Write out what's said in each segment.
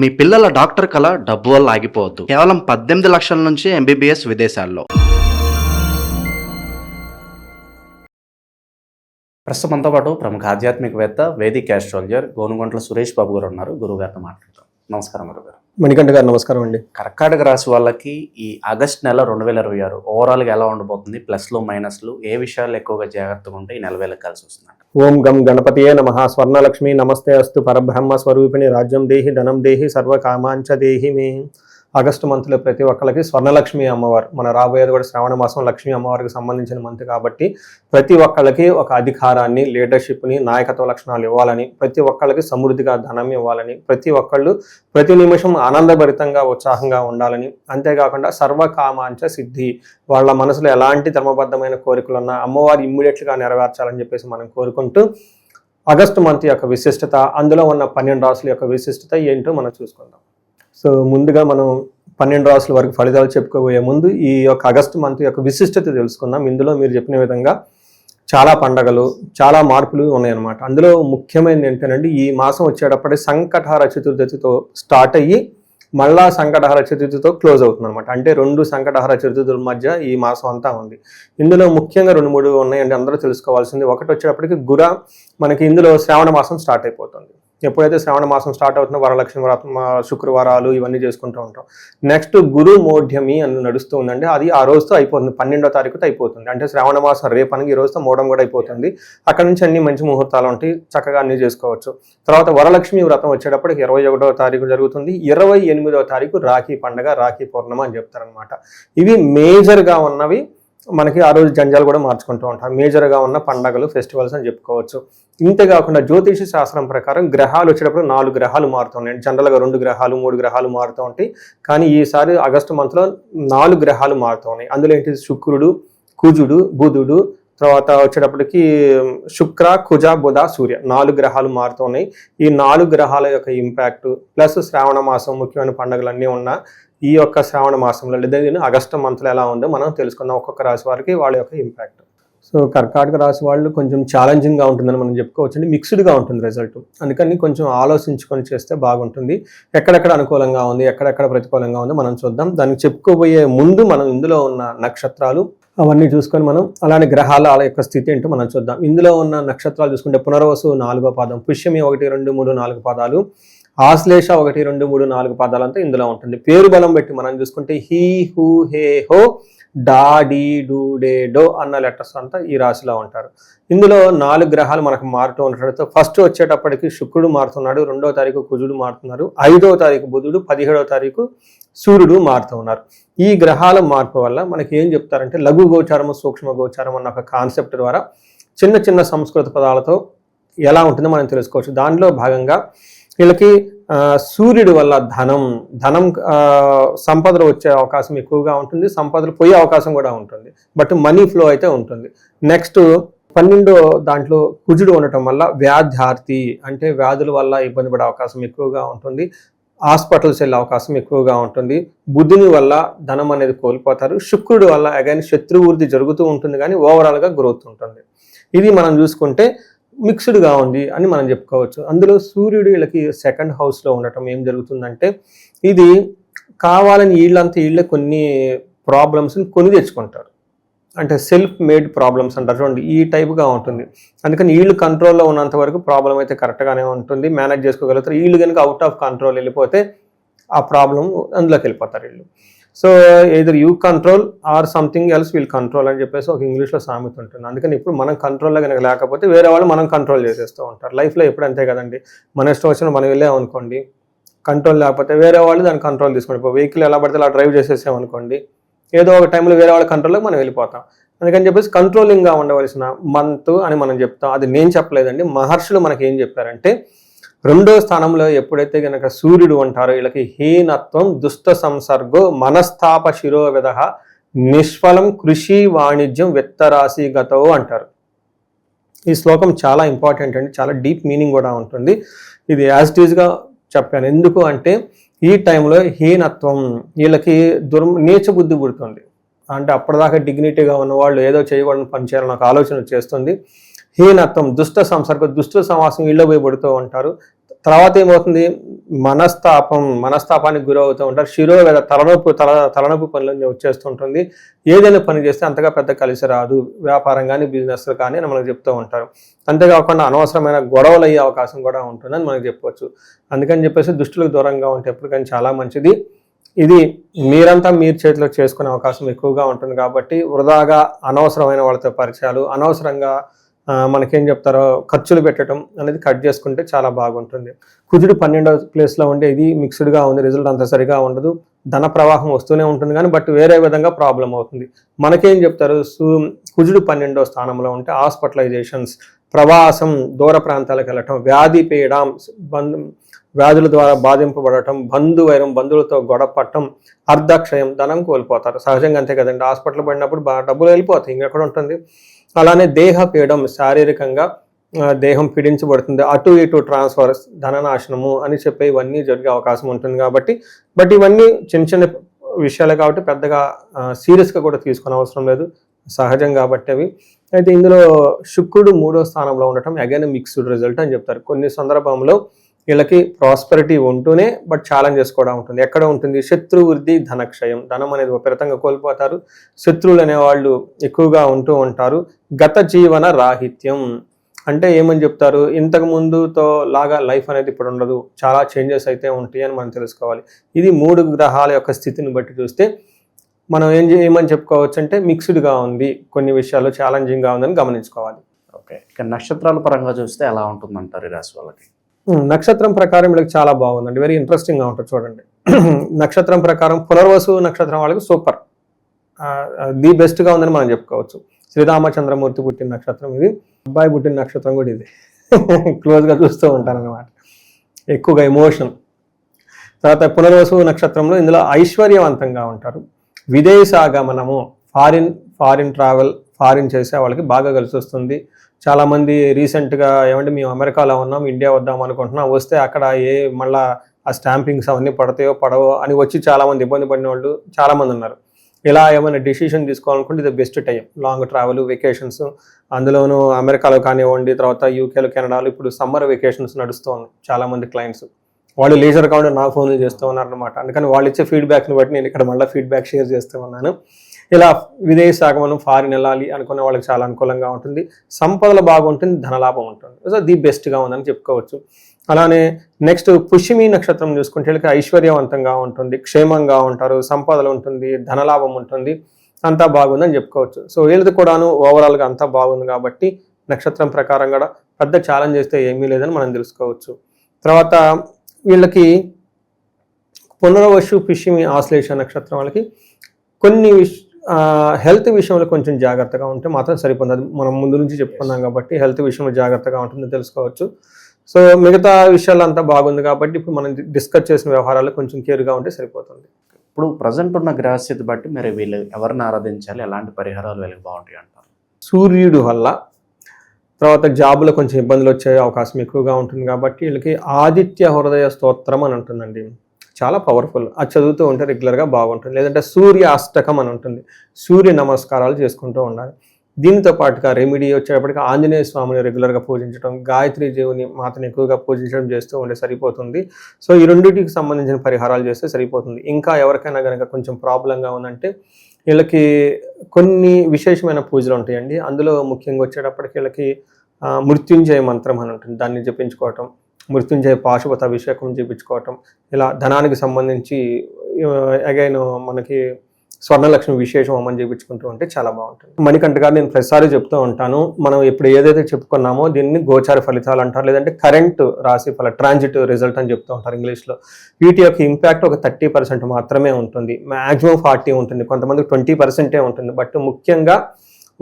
మీ పిల్లల డాక్టర్ కల డబ్బు వల్ల ఆగిపోవద్దు. కేవలం 18 లక్షల నుంచి ఎంబీబీఎస్ విదేశాల్లో. ప్రస్తుతం మనతో పాటు ప్రముఖ ఆధ్యాత్మికవేత్త వేదిక్ ఆస్ట్రాలజర్ గోనుగంట్ల సురేష్ బాబు గారు ఉన్నారు. గురువు గారితో మాట్లాడతాం. నమస్కారం గురుగారు. మణికంఠ గారు నమస్కారం అండి. కర్కాటక రాశి వాళ్ళకి ఈ ఆగస్ట్ నెల 2026 ఓవరాల్గా ఎలా ఉండబోతుంది? ప్లస్లు మైనస్లు, ఏ విషయాలు ఎక్కువగా జాగ్రత్తగా ఉంటే ఈ నెల వేళ కలిసి వస్తుందంట? ఓం గం గణపతియే నమః. స్వర్ణలక్ష్మి నమస్తే అస్తు. పరబ్రహ్మ స్వరూపిణి రాజ్యం దేహి ధనం దేహి సర్వకామాంచ దేహి మే. ఆగస్టు మంత్లో ప్రతి ఒక్కరికి స్వర్ణలక్ష్మి అమ్మవారు, మన రాబోయేది కూడా శ్రావణ మాసం లక్ష్మీ అమ్మవారికి సంబంధించిన మంత్ కాబట్టి ప్రతి ఒక్కళ్ళకి ఒక అధికారాన్ని, లీడర్షిప్ని, నాయకత్వ లక్షణాలు ఇవ్వాలని, ప్రతి ఒక్కళ్ళకి సమృద్ధిగా ధనం ఇవ్వాలని, ప్రతి ఒక్కళ్ళు ప్రతి నిమిషం ఆనందభరితంగా ఉత్సాహంగా ఉండాలని, అంతేకాకుండా సర్వకామాంచ సిద్ధి, వాళ్ళ మనసులో ఎలాంటి ధర్మబద్ధమైన కోరికలు ఉన్నా అమ్మవారు ఇమ్మీడియట్గా నెరవేర్చాలని చెప్పేసి మనం కోరుకుంటూ ఆగస్టు మంత్ యొక్క విశిష్టత, అందులో ఉన్న 12 రాసుల యొక్క విశిష్టత ఏంటో మనం చూసుకుందాం. సో ముందుగా మనం 12 రాసుల వరకు ఫలితాలు చెప్పుకోబోయే ముందు ఈ యొక్క ఆగస్టు మంత్ యొక్క విశిష్టత తెలుసుకుందాం. ఇందులో మీరు చెప్పిన విధంగా చాలా పండగలు, చాలా మార్పులు ఉన్నాయన్నమాట. అందులో ముఖ్యమైనది ఏంటంటే ఈ మాసం వచ్చేటప్పటికి సంకటహర చతుర్దశితో స్టార్ట్ అయ్యి మళ్ళా సంకటహర చతుర్థితో క్లోజ్ అవుతుంది అనమాట. అంటే 2 సంకటహర చతుర్థుల మధ్య ఈ మాసం అంతా ఉంది. ఇందులో ముఖ్యంగా 2-3 ఉన్నాయండి, అందరూ తెలుసుకోవాల్సింది. ఒకటి వచ్చేటప్పటికి మనకి ఇందులో శ్రావణ మాసం స్టార్ట్ అయిపోతుంది. ఎప్పుడైతే శ్రావణ మాసం స్టార్ట్ అవుతుందో వరలక్ష్మి వ్రతం, శుక్రవారాలు ఇవన్నీ చేసుకుంటూ ఉంటాం. నెక్స్ట్ గురు మోఢ్యమి అని నడుస్తూ ఉందండి. అది ఆ రోజుతో అయిపోతుంది, 12వ తారీఖుతో అయిపోతుంది. అంటే శ్రావణ మాసం రేపనికి ఈ రోజుతో మోడం కూడా అయిపోతుంది. అక్కడ నుంచి అన్ని మంచి ముహూర్తాలు ఉంటాయి, చక్కగా అన్ని చేసుకోవచ్చు. తర్వాత వరలక్ష్మి వ్రతం వచ్చేటప్పటికి 21వ తారీఖు జరుగుతుంది. 28వ తారీఖు రాఖీ పండగ, రాఖీ పౌర్ణమ అని చెప్తారనమాట. ఇవి మేజర్గా ఉన్నవి. మనకి ఆ రోజు జంజాలు కూడా మార్చుకుంటూ ఉంటాం. మేజర్గా ఉన్న పండగలు, ఫెస్టివల్స్ అని చెప్పుకోవచ్చు. ఇంతేకాకుండా జ్యోతిష శాస్త్రం ప్రకారం గ్రహాలు వచ్చేటప్పుడు 4 గ్రహాలు మారుతున్నాయి. జనరల్గా 2 గ్రహాలు 3 గ్రహాలు మారుతూ ఉంటాయి. కానీ ఈసారి ఆగస్టు మంత్లో 4 గ్రహాలు మారుతూ ఉన్నాయి. అందులో ఏంటి? శుక్రుడు, కుజుడు, బుధుడు, తర్వాత వచ్చేటప్పటికి శుక్ర, కుజ, బుధ, సూర్య 4 గ్రహాలు మారుతున్నాయి. ఈ 4 గ్రహాల యొక్క ఇంపాక్ట్ ప్లస్ శ్రావణ మాసం ముఖ్యమైన పండుగలన్నీ ఉన్న ఈ యొక్క శ్రావణ మాసంలో లేదా ఆగస్టు మంత్లో ఎలా ఉందో మనం తెలుసుకుందాం. ఒక్కొక్క రాశి వారికి వాళ్ళ యొక్క ఇంపాక్ట్. సో కర్కాటక రాశి వాళ్ళు కొంచెం ఛాలెంజింగ్గా ఉంటుందని మనం చెప్పుకోవచ్చండి. మిక్స్డ్గా ఉంటుంది రిజల్ట్. అందుకని కొంచెం ఆలోచించుకొని చేస్తే బాగుంటుంది. ఎక్కడెక్కడ అనుకూలంగా ఉంది, ఎక్కడెక్కడ ప్రతికూలంగా ఉందో మనం చూద్దాం. దానికి చెప్పుకోబోయే ముందు మనం ఇందులో ఉన్న నక్షత్రాలు అవన్నీ చూసుకొని మనం అలానే గ్రహాల యొక్క స్థితి ఏంటో మనం చూద్దాం. ఇందులో ఉన్న నక్షత్రాలు చూసుకుంటే పునర్వసు 4వ పాదం, పుష్యమి 1, 2, 3, 4 పాదాలు, ఆశ్లేష 1, 2, 3, 4 పాదాలంతా ఇందులో ఉంటుంది. పేరు బలం పెట్టి మనం చూసుకుంటే హీ, హూ, హే, హో, డా, డీ, డూ, డే, డో అన్న లెటర్స్ అంతా ఈ రాశిలో ఉంటారు. ఇందులో 4 గ్రహాలు మనకు మారుతూ ఉండటంతో ఫస్ట్ వచ్చేటప్పటికి శుక్రుడు మారుతున్నాడు, 2వ తారీఖు కుజుడు మారుతున్నారు, 5వ తారీఖు బుధుడు, 17వ తారీఖు సూర్యుడు మారుతూ ఉన్నారు. ఈ గ్రహాల మార్పు వల్ల మనకి ఏం చెప్తారంటే లఘు గోచారము, సూక్ష్మ గోచారం అన్న ఒక కాన్సెప్ట్ ద్వారా చిన్న చిన్న సంస్కృత పదాలతో ఎలా ఉంటుందో మనం తెలుసుకోవచ్చు. దానిలో భాగంగా వీళ్ళకి సూర్యుడి వల్ల ధనం సంపదలు వచ్చే అవకాశం ఎక్కువగా ఉంటుంది, సంపదలు పోయే అవకాశం కూడా ఉంటుంది, బట్ మనీ ఫ్లో అయితే ఉంటుంది. నెక్స్ట్ 12 దాంట్లో కుజుడు ఉండటం వల్ల వ్యాధ్యార్థి, అంటే వ్యాధుల వల్ల ఇబ్బంది పడే అవకాశం ఎక్కువగా ఉంటుంది, హాస్పిటల్స్ వెళ్ళే అవకాశం ఎక్కువగా ఉంటుంది. బుధుని వల్ల ధనం అనేది కోల్పోతారు. శుక్రుడి వల్ల అగైన్ శత్రువృద్ధి జరుగుతూ ఉంటుంది, కానీ ఓవరాల్గా గ్రోత్ ఉంటుంది. ఇది మనం చూసుకుంటే మిక్స్డ్గా ఉంది అని మనం చెప్పుకోవచ్చు. అందులో సూర్యుడు వీళ్ళకి 2nd హౌస్లో ఉండటం ఏం జరుగుతుందంటే ఇది కావాలని వీళ్ళే కొన్ని ప్రాబ్లమ్స్ని కొని తెచ్చుకుంటారు. అంటే సెల్ఫ్ మేడ్ ప్రాబ్లమ్స్ అంటారు చూడండి, ఈ టైప్గా ఉంటుంది. అందుకని వీళ్ళు కంట్రోల్లో ఉన్నంత వరకు ప్రాబ్లం అయితే కరెక్ట్గానే ఉంటుంది, మేనేజ్ చేసుకోగలుగుతారు. వీళ్ళు కనుక అవుట్ ఆఫ్ కంట్రోల్ వెళ్ళిపోతే ఆ ప్రాబ్లం అందులోకి వెళ్ళిపోతారు వీళ్ళు. So either you control or something else will control అని చెప్పేసి ఒక ఇంగ్లీష్లో సామెత ఉంటుంది. అందుకని ఇప్పుడు మనం కంట్రోల్లో కనుక లేకపోతే వేరే వాళ్ళు మనం కంట్రోల్ చేసేస్తూ ఉంటారు. లైఫ్లో ఎప్పుడు అంతే కదండి, మన ఇష్టం వచ్చిన మనం వెళ్ళామనుకోండి, కంట్రోల్ లేకపోతే వేరే వాళ్ళు దాన్ని కంట్రోల్ తీసుకోండి. ఇప్పుడు వెహికల్ ఎలా పడితే అలా డ్రైవ్ చేసేసామనుకోండి, ఏదో ఒక టైంలో వేరే వాళ్ళ కంట్రోల్లోకి మనం వెళ్ళిపోతాం. అందుకని చెప్పేసి కంట్రోలింగ్గా ఉండవలసిన మంత్ అని మనం చెప్తాం. అది నేను చెప్పలేదండి, మహర్షులు మనకి ఏం చెప్పారంటే 2వ స్థానంలో ఎప్పుడైతే కనుక సూర్యుడు ఉంటారో వీళ్ళకి హీనత్వం, దుష్ట సంసర్గో, మనస్తాప శిరోవిధ, నిష్ఫలం, కృషి, వాణిజ్యం, విత్తరాశి గతో అంటారు. ఈ శ్లోకం చాలా ఇంపార్టెంట్ అండి, చాలా డీప్ మీనింగ్ కూడా ఉంటుంది. ఇది యాజ్ ఇట్ ఈజ్గా చెప్పాను. ఎందుకు అంటే ఈ టైంలో హీనత్వం, వీళ్ళకి నీచ బుద్ధి పుడుతుంది. అంటే అప్పటిదాకా డిగ్నిటీగా ఉన్న వాళ్ళు ఏదో చేయకూడని పని చేయాలని ఒక ఆలోచన చేస్తుంది. హీనత్వం, దుష్ట సంసర్గ, దుష్ట సమాసం వీళ్ళ పోయి పడుతూ ఉంటారు. తర్వాత ఏమవుతుంది, మనస్తాపానికి గురవుతూ ఉంటారు, శిరోవేద తలనొప్పి పనులు వచ్చేస్తుంటుంది. ఏదైనా పని చేస్తే అంతగా పెద్ద కలిసి రాదు, వ్యాపారం కానీ బిజినెస్ కానీ అని మనకు చెప్తూ ఉంటారు. అంతేకాకుండా అనవసరమైన గొడవలు అయ్యే అవకాశం కూడా ఉంటుందని మనకు చెప్పవచ్చు. అందుకని చెప్పేసి దుష్టులకు దూరంగా ఉంటే ఎప్పటికైనా చాలా మంచిది. ఇది మీరంతా మీరు చేతిలో చేసుకునే అవకాశం ఎక్కువగా ఉంటుంది కాబట్టి వృధాగా అనవసరమైన వాళ్ళతో పరిచయాలు, అనవసరంగా మనకేం చెప్తారో ఖర్చులు పెట్టడం అనేది కట్ చేసుకుంటే చాలా బాగుంటుంది. కుజుడు 12వ ప్లేస్లో ఉండే ఇది మిక్స్డ్గా ఉంది, రిజల్ట్ అంత సరిగా ఉండదు, ధన ప్రవాహం వస్తూనే ఉంటుంది కానీ బట్ వేరే విధంగా ప్రాబ్లం అవుతుంది. మనకేం చెప్తారు, కుజుడు 12వ స్థానంలో ఉంటే హాస్పిటలైజేషన్స్, ప్రవాసం, దూర ప్రాంతాలకు వెళ్ళటం, వ్యాధి పీడం, వ్యాధుల ద్వారా బాధింపబడటం, బంధువైరం, బంధువులతో గొడవపడటం, అర్ధక్షయం, ధనం కోల్పోతారు. సహజంగా అంతే కదండి, హాస్పిటల్ పడినప్పుడు బాగా డబ్బులు వెళ్ళిపోతాయి, ఇంకెక్కడ ఉంటుంది. అలానే దేహ పీడం, శారీరకంగా దేహం పీడించబడుతుంది, అటు ఇటు ట్రాన్స్ఫర్స్, ధననాశనము అని చెప్పి ఇవన్నీ జరిగే అవకాశం ఉంటుంది కాబట్టి బట్ ఇవన్నీ చిన్న చిన్న విషయాలే కాబట్టి పెద్దగా సీరియస్గా కూడా తీసుకునే అవసరం లేదు, సహజం కాబట్టి అవి. అయితే ఇందులో శుక్రుడు 3వ స్థానంలో ఉండటం అగైన్ మిక్స్డ్ రిజల్ట్ అని చెప్తారు. కొన్ని సందర్భంలో వీళ్ళకి ప్రాస్పెరిటీ ఉంటూనే బట్ ఛాలెంజెస్ కూడా ఉంటుంది. ఎక్కడ ఉంటుంది, శత్రు వృద్ధి, ధనక్షయం, ధనం అనేది విపరీతంగా కోల్పోతారు, శత్రువులు అనేవాళ్ళు ఎక్కువగా ఉంటూ ఉంటారు. గత జీవన రాహిత్యం అంటే ఏమని చెప్తారు, ఇంతకు ముందుతో లాగా లైఫ్ అనేది ఇప్పుడు ఉండదు, చాలా చేంజెస్ అయితే ఉంటాయి అని మనం తెలుసుకోవాలి. ఇది 3 గ్రహాల యొక్క స్థితిని బట్టి చూస్తే మనం ఏమని చెప్పుకోవచ్చు అంటే మిక్స్డ్గా ఉంది, కొన్ని విషయాల్లో ఛాలెంజింగ్గా ఉందని గమనించుకోవాలి. ఓకే, ఇక నక్షత్రాల పరంగా చూస్తే ఎలా ఉంటుందంటారు ఈ రాశి వాళ్ళకి? నక్షత్రం ప్రకారం వీళ్ళకి చాలా బాగుందండి, వెరీ ఇంట్రెస్టింగ్గా ఉంటుంది చూడండి. నక్షత్రం ప్రకారం పునర్వసు నక్షత్రం వాళ్ళకి సూపర్, ది బెస్ట్గా ఉందని మనం చెప్పుకోవచ్చు. శ్రీరామచంద్రమూర్తి పుట్టిన నక్షత్రం ఇది, అబ్బాయి పుట్టిన నక్షత్రం కూడా ఇది. క్లోజ్గా చూస్తూ ఉంటాను అనమాట, ఎక్కువగా ఎమోషన్. తర్వాత పునర్వసు నక్షత్రంలో ఇందులో ఐశ్వర్యవంతంగా ఉంటారు, విదేశాగమనము, ఫారిన్ ట్రావెల్, ఫారిన్ చేసే వాళ్ళకి బాగా కలిసి వస్తుంది. చాలామంది రీసెంట్గా ఏమంటే మేము అమెరికాలో ఉన్నాం, ఇండియా వద్దాం అనుకుంటున్నాం, వస్తే అక్కడ మళ్ళీ ఆ స్టాంపింగ్స్ అవన్నీ పడతాయో పడవో అని వచ్చి చాలామంది ఇబ్బంది పడిన వాళ్ళు చాలామంది ఉన్నారు. ఇలా ఏమైనా డిసిషన్ తీసుకోవాలనుకుంటే ఇది best time, long travel, vacations, అందులోనూ అమెరికాలో కానివ్వండి, తర్వాత యూకేలో, కెనడాలో ఇప్పుడు సమ్మర్ వెకేషన్స్ నడుస్తూ ఉన్నాయి. చాలామంది క్లయింట్స్ వాళ్ళు లీజర్ కాకుండా నా ఫోన్లు చేస్తూ ఉన్నారనమాట. అందుకని వాళ్ళు ఇచ్చే ఫీడ్బ్యాక్ని బట్టి నేను ఇక్కడ మళ్ళీ ఫీడ్బ్యాక్ షేర్ చేస్తూ ఉన్నాను. ఇలా విదేశాగమనం, ఫారిన్ వెళ్ళాలి అనుకునే వాళ్ళకి చాలా అనుకూలంగా ఉంటుంది, సంపదలు బాగుంటుంది, ధనలాభం ఉంటుంది. సో ది బెస్ట్గా ఉందని చెప్పుకోవచ్చు. అలానే నెక్స్ట్ పుష్యమి నక్షత్రం చూసుకుంటే వీళ్ళకి ఐశ్వర్యవంతంగా ఉంటుంది, క్షేమంగా ఉంటారు, సంపదలు ఉంటుంది, ధనలాభం ఉంటుంది, అంతా బాగుందని చెప్పుకోవచ్చు. సో వీళ్ళది కూడాను ఓవరాల్గా అంతా బాగుంది కాబట్టి నక్షత్రం ప్రకారం కూడా పెద్ద ఛాలెంజ్ అయితే ఏమీ లేదని మనం తెలుసుకోవచ్చు. తర్వాత వీళ్ళకి పునర్వసు, పుష్యమి, ఆశ్లేష నక్షత్రం వాళ్ళకి కొన్ని హెల్త్ విషయంలో కొంచెం జాగ్రత్తగా ఉంటే మాత్రం సరిపోతుంది. అది మనం ముందు నుంచి చెప్పుకున్నాం కాబట్టి హెల్త్ విషయంలో జాగ్రత్తగా ఉంటుందని తెలుసుకోవచ్చు. సో మిగతా విషయాలంతా బాగుంది కాబట్టి ఇప్పుడు మనం డిస్కస్ చేసిన వ్యవహారాలు కొంచెం కేర్గా ఉంటే సరిపోతుంది. ఇప్పుడు ప్రజెంట్ ఉన్న గ్రహస్థితి బట్టి మరి వీళ్ళు ఎవరిని ఆరాధించాలి, ఎలాంటి పరిహారాలు వీళ్ళకి బాగుంటాయి అంటారు? సూర్యుడు వల్ల తర్వాత జాబులో కొంచెం ఇబ్బందులు వచ్చే అవకాశం ఎక్కువగా ఉంటుంది కాబట్టి వీళ్ళకి ఆదిత్య హృదయ స్తోత్రం అని ఉంటుందండి, చాలా పవర్ఫుల్. అది చదువుతూ ఉంటే రెగ్యులర్గా బాగుంటుంది. లేదంటే సూర్య అష్టకం అని ఉంటుంది, సూర్య నమస్కారాలు చేసుకుంటూ ఉండాలి. దీనితో పాటుగా రెమెడీ వచ్చేటప్పటికి ఆంజనేయ స్వామిని రెగ్యులర్గా పూజించడం, గాయత్రి దేవుని మాతని ఎక్కువగా పూజించడం చేస్తూ ఉంటే సరిపోతుంది. సో ఈ రెండింటికి సంబంధించిన పరిహారాలు చేస్తే సరిపోతుంది. ఇంకా ఎవరికైనా కనుక కొంచెం ప్రాబ్లంగా ఉందంటే వీళ్ళకి కొన్ని విశేషమైన పూజలు ఉంటాయండి. అందులో ముఖ్యంగా వచ్చేటప్పటికి వీళ్ళకి మృత్యుంజయ మంత్రం అని ఉంటుంది, దాన్ని జపించుకోవటం, మృత్యుంజయ పాశుపత అభిషేకం చేయించుకోవటం, ఇలా ధనానికి సంబంధించి అగైన్ మనకి స్వర్ణలక్ష్మి విశేషం అమ్మని చేయించుకుంటూ ఉంటే చాలా బాగుంటుంది. మణికంఠ గారు నేను ప్రతిసారి చెప్తూ ఉంటాను, మనం ఇప్పుడు ఏదైతే చెప్పుకున్నామో దీన్ని గోచార ఫలితాలు అంటారు, లేదంటే కరెంట్ రాశి ఫల ట్రాన్జిట్ రిజల్ట్ అని చెప్తూ ఉంటారు ఇంగ్లీష్లో. వీటి యొక్క ఇంపాక్ట్ ఒక 30% మాత్రమే ఉంటుంది, మ్యాక్సిమం 40 ఉంటుంది, కొంతమందికి 20% ఉంటుంది. బట్ ముఖ్యంగా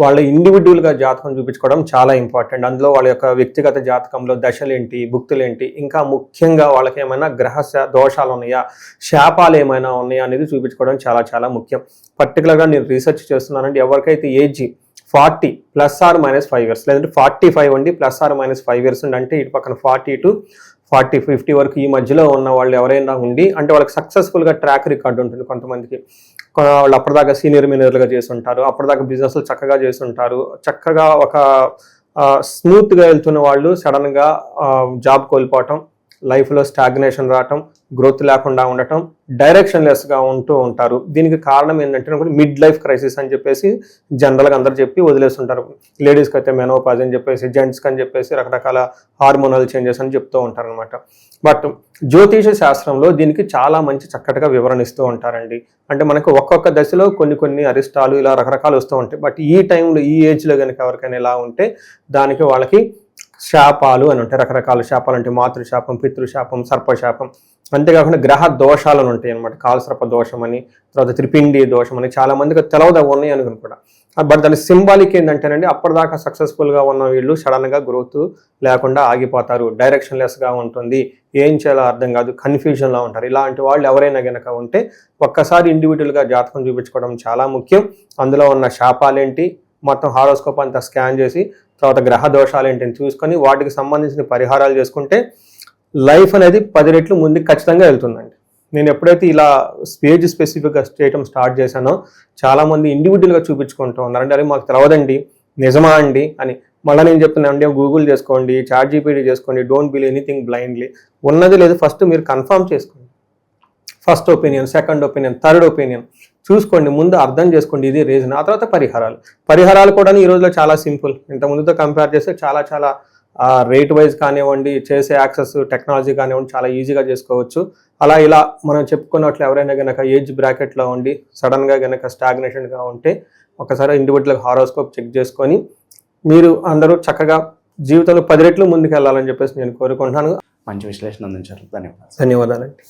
వాళ్ళ ఇండివిజువల్గా జాతకం చూపించుకోవడం చాలా ఇంపార్టెంట్. అందులో వాళ్ళ యొక్క వ్యక్తిగత జాతకంలో దశలేంటి, భుక్తులేంటి, ఇంకా ముఖ్యంగా వాళ్ళకి ఏమైనా గ్రహ దోషాలు ఉన్నాయా, శాపాలు ఏమైనా ఉన్నాయా అనేది చూపించుకోవడం చాలా చాలా ముఖ్యం. పర్టికులర్గా నేను రీసెర్చ్ చేస్తున్నానంటే ఎవరికైతే ఏజ్ 40 ± 5 years లేదంటే 45 అండి ± 5 years అంటే ఇటు పక్కన 40 to 40-50 వరకు ఈ మధ్యలో ఉన్న వాళ్ళు ఎవరైనా ఉండి అంటే వాళ్ళకి సక్సెస్ఫుల్గా ట్రాక్ రికార్డు ఉంటుంది. కొంతమందికి వాళ్ళు అప్పటిదాకా సీనియర్ మేనేజర్గా చేస్తుంటారు, అప్పటిదాకా బిజినెస్లు చక్కగా చేస్తుంటారు, చక్కగా ఒక స్మూత్గా వెళ్తున్న వాళ్ళు సడన్గా జాబ్ కోల్పోవటం, లైఫ్లో స్టాగ్నేషన్ రావటం, గ్రోత్ లేకుండా ఉండటం, డైరెక్షన్లెస్గా ఉంటూ ఉంటారు. దీనికి కారణం ఏంటంటే మిడ్ లైఫ్ క్రైసిస్ అని చెప్పేసి జనరల్గా అందరు చెప్పి వదిలేస్తుంటారు. లేడీస్కి అయితే మెనోపాజ్ అని చెప్పేసి, జెంట్స్కి అని చెప్పేసి రకరకాల హార్మోనల్ చేంజెస్ అని చెప్తూ ఉంటారు అనమాట. బట్ జ్యోతిష శాస్త్రంలో దీనికి చాలా మంచి చక్కటిగా వివరణ ఇస్తూ ఉంటారండి. అంటే మనకు ఒక్కొక్క దశలో కొన్ని అరిష్టాలు ఇలా రకరకాలు వస్తూ ఉంటాయి. బట్ ఈ టైంలో ఈ ఏజ్లో కనుక ఎవరికైనా ఇలా ఉంటే దానికి వాళ్ళకి శాపాలు అని ఉంటాయి. రకరకాల శాపాలు అంటే మాతృశాపం, పితృశాపం, సర్పశాపం, అంతేకాకుండా గ్రహ దోషాలను ఉంటాయి అనమాట. కాలసర్ప దోషం అని, తర్వాత త్రిపిండి దోషం అని చాలా మందికి తెలవదా ఉన్నాయి అనుకుని కూడా. బట్ దాని సింబాలిక్ ఏంటంటేనండి, అప్పటిదాకా సక్సెస్ఫుల్గా ఉన్న వీళ్ళు సడన్గా గ్రోత్ లేకుండా ఆగిపోతారు, డైరెక్షన్లెస్గా ఉంటుంది, ఏం చేయాలో అర్థం కాదు, కన్ఫ్యూజన్లో ఉంటారు. ఇలాంటి వాళ్ళు ఎవరైనా కనుక ఉంటే ఒక్కసారి ఇండివిజువల్గా జాతకం చూపించుకోవడం చాలా ముఖ్యం. అందులో ఉన్న శాపాలేంటి మొత్తం హారోస్కోప్ అంతా స్కాన్ చేసి తర్వాత గ్రహ దోషాలు ఏంటని చూసుకొని వాటికి సంబంధించిన పరిహారాలు చేసుకుంటే లైఫ్ అనేది 10 రెట్లు ముందుకు ఖచ్చితంగా వెళ్తుందండి. నేను ఎప్పుడైతే ఇలా స్టేజ్ స్పెసిఫిక్గా చేయటం స్టార్ట్ చేశానో చాలామంది ఇండివిజువల్గా చూపించుకుంటూ ఉన్నారంటే, అది మాకు తెలవదండి, నిజమా అండి అని. మళ్ళీ నేను చెప్తున్నాను అంటే గూగుల్ చేసుకోండి, చాట్ జీపీటీ చేసుకోండి, డోంట్ బిలీవ్ ఎనీథింగ్ బ్లైండ్లీ. ఉన్నది లేదు ఫస్ట్ మీరు కన్ఫర్మ్ చేసుకోండి. First opinion, second opinion, third opinion చూసుకోండి, ముందు అర్థం చేసుకోండి ఇది రీజన్. ఆ తర్వాత పరిహారాలు కూడా ఈ రోజులో చాలా సింపుల్. ఇంత ముందుతో కంపేర్ చేస్తే చాలా రేట్ వైజ్ కానివ్వండి, చేసే యాక్సెస్ టెక్నాలజీ కానివ్వండి చాలా ఈజీగా చేసుకోవచ్చు. అలా ఇలా మనం చెప్పుకున్నట్లు ఎవరైనా కనుక ఏజ్ బ్రాకెట్లో ఉండి సడన్గా కనుక స్టాగ్నేషన్గా ఉంటే ఒకసారి ఇండివిజువల్ హారోస్కోప్ చెక్ చేసుకొని మీరు అందరూ చక్కగా జీవితంలో 10 రెట్లు ముందుకు వెళ్ళాలని చెప్పేసి నేను కోరుకుంటున్నాను. మంచి విశ్లేషణ అందించారు. ధన్యవాదాలు. ధన్యవాదాలండి.